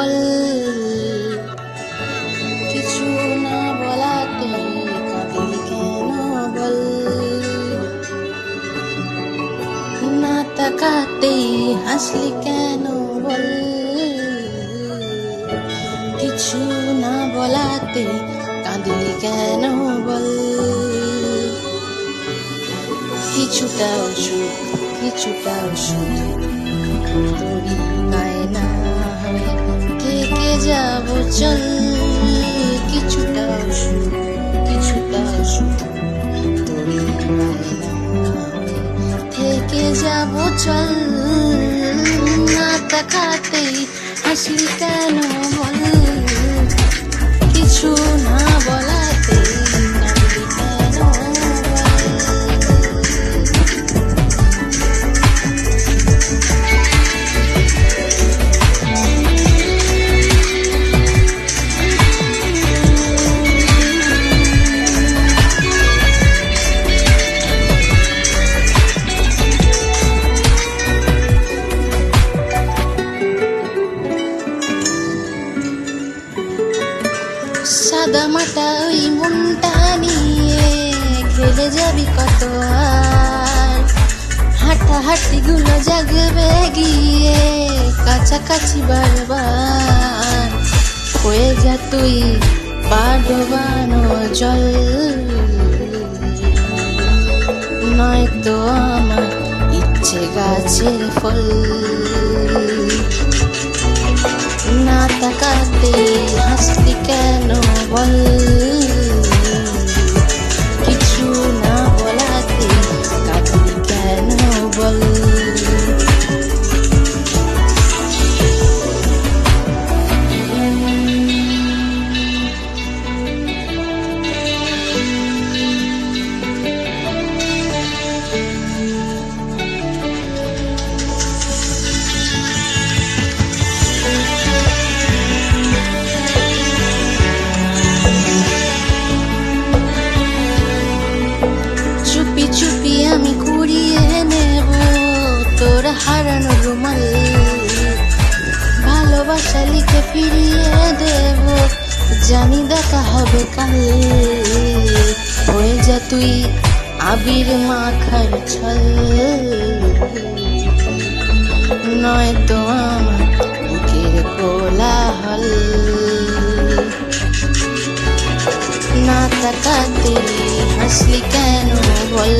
বল, কিছু না বলাতে কাঁদলি কেন বল, না তাকাতেই হাসলি কেন বল, কিছু না বলাতে কাঁদলি কেন বল, কিছুটাও সুখ কিছুটাও সুখ তোরই বায়না হয়ে থেকে যাব চল, কিছুটাও সুখ তোরই বায়না হয়ে থেকে যাব চল, না তাকাতেই হাসলি কেন বল, কিছু না বলাতে কাঁদলি কেন সাদা মাটা ওই মনটা নিয়ে খেলে যাবি কত আর, হাঁটাহাঁটি গুলো জাগবে গিয়ে কাছাকাছি বারবার, হয়ে যা তুই বাডবানো জল, নয়তো আমার ইচ্ছে গাছের ফল, না তাকাতে হাসলি কেন বল, কিছু না বলাতে কাঁদলি কেন বল, চুপি চুপি আমি কুড়িয়ে নেব তোর হারানো রুমাল, ভালোবাসা লিখে ফিরিয়ে দেব, জানি দেখা হবে কাল, হয়ে যা তুই আবির মাখার ছল, নয়তো আমার বুকের কোলাহল, না তাকাতে হাসলি কেন বল।